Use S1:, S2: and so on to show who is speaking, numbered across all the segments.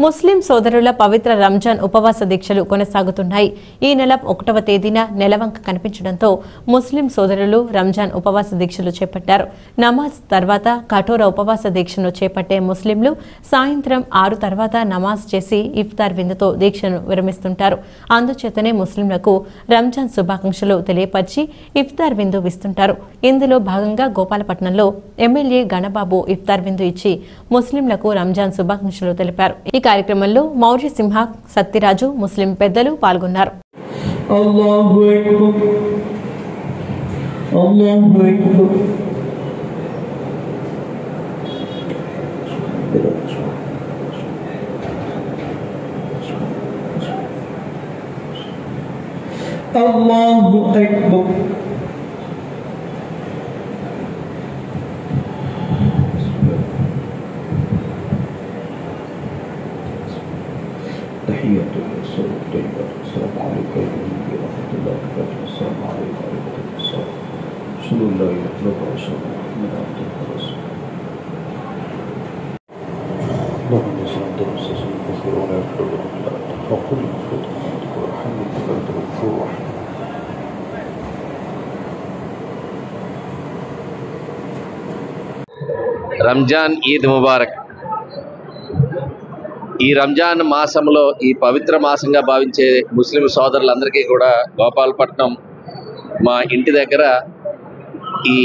S1: ముస్లిం సోదరుల పవిత్ర రంజాన్ ఉపవాస దీక్షలు కొనసాగుతున్నాయి. ఈ నెల 1వ తేదీన నెలవంక కనిపించడంతో ముస్లిం సోదరులు రంజాన్ ఉపవాస దీక్షలు చేపట్టారు. నమాజ్ తర్వాత కఠోర ఉపవాస దీక్షను చేపట్టే ముస్లింలు సాయంత్రం 6 తర్వాత నమాజ్ చేసి ఇఫ్తార్ విందుతో దీక్షను విరమిస్తుంటారు. అందుచేతనే ముస్లింలకు రంజాన్ శుభాకాంక్షలు తెలియపరిచి ఇఫ్తార్ విందు ఇస్తుంటారు. ఇందులో భాగంగా గోపాలపట్నంలో ఎమ్మెల్యే గణబాబు ఇఫ్తార్ విందు ఇచ్చి ముస్లింలకు రంజాన్ శుభాకాంక్షలు తెలిపారు. ఈ కార్యక్రమంలో మౌర్య సింహ, సత్యరాజు, ముస్లిం పెద్దలు పాల్గొన్నారు.
S2: అల్లాహు అక్బర్ అల్లాహు అక్బర్ అల్లాహు అక్బర్ تحية الرسول طيبة السلام عليكم ورحمة الله وبركاته السلام عليكم ورحمة الله رسول الله يطلب رسول محمد عبده ورسوله اللهم صل على سيدنا الكفر ولا يغفر الله وقل المفروض وارحمك فأنت الغفور الرحيم.
S3: రంజాన్ ఈద్ ముబారక్. ఈ రంజాన్ మాసంలో ఈ పవిత్ర మాసంగా భావించే ముస్లిం సోదరులందరికీ కూడా గోపాలపట్నం మా ఇంటి దగ్గర ఈ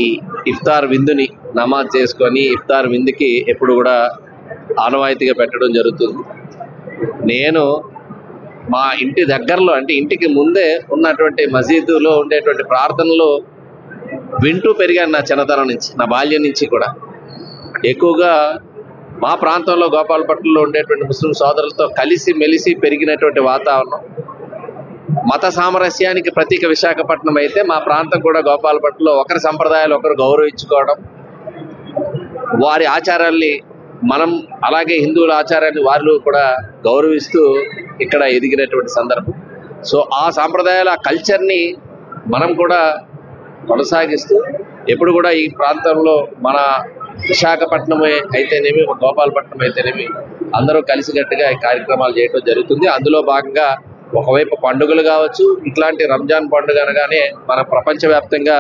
S3: ఇఫ్తార్ విందుని నమాజ్ చేసుకొని ఇఫ్తార్ విందుకి ఎప్పుడు కూడా ఆనవాయితీగా పెట్టడం జరుగుతుంది. నేను మా ఇంటి దగ్గరలో అంటే ఇంటికి ముందే ఉన్నటువంటి మసీదులో ఉండేటువంటి ప్రార్థనలు వింటూ పెరిగాను నా చిన్నతనం నుంచి, నా బాల్యం నుంచి కూడా. ఎక్కువగా మా ప్రాంతంలో గోపాలపట్నంలో ఉండేటువంటి ముస్లిం సోదరులతో కలిసి మెలిసి పెరిగినటువంటి వాతావరణం. మత సామరస్యానికి ప్రతీక విశాఖపట్నం అయితే మా ప్రాంతం కూడా గోపాలపట్నంలో ఒకరి సంప్రదాయాలు ఒకరు గౌరవించుకోవడం, వారి ఆచారాల్ని మనం అలాగే హిందువుల ఆచారాన్ని వారిలో కూడా గౌరవిస్తూ ఇక్కడ ఎదిగినటువంటి సందర్భం. సో ఆ సాంప్రదాయాల ఆ కల్చర్ని మనం కూడా కొనసాగిస్తూ ఎప్పుడు కూడా ఈ ప్రాంతంలో మన విశాఖపట్నమే అయితేనేమి గోపాలపట్నం అయితేనేమి అందరూ కలిసికట్టుగా ఈ కార్యక్రమాలు చేయడం జరుగుతుంది. అందులో భాగంగా ఒకవైపు పండుగలు కావచ్చు, ఇట్లాంటి రంజాన్ పండుగ అనగానే మన ప్రపంచవ్యాప్తంగా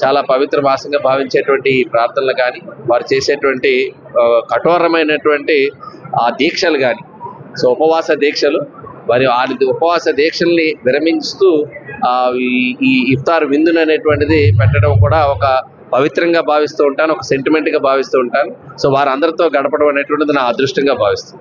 S3: చాలా పవిత్ర మాసంగా భావించేటువంటి ఈ ప్రార్థనలు కానీ వారు చేసేటువంటి కఠోరమైనటువంటి ఆ దీక్షలు కానీ, సో ఉపవాస దీక్షలు, వారి ఉపవాస దీక్షల్ని విరమిస్తూ ఈ ఇఫ్తార్ విందును అనేటువంటిది పెట్టడం కూడా ఒక పవిత్రంగా భావిస్తూ ఉంటాను, ఒక సెంటిమెంట్గా భావిస్తూ ఉంటాను. సో వారందరితో గడపడం అనేటువంటిది నా అదృష్టంగా భావిస్తాను.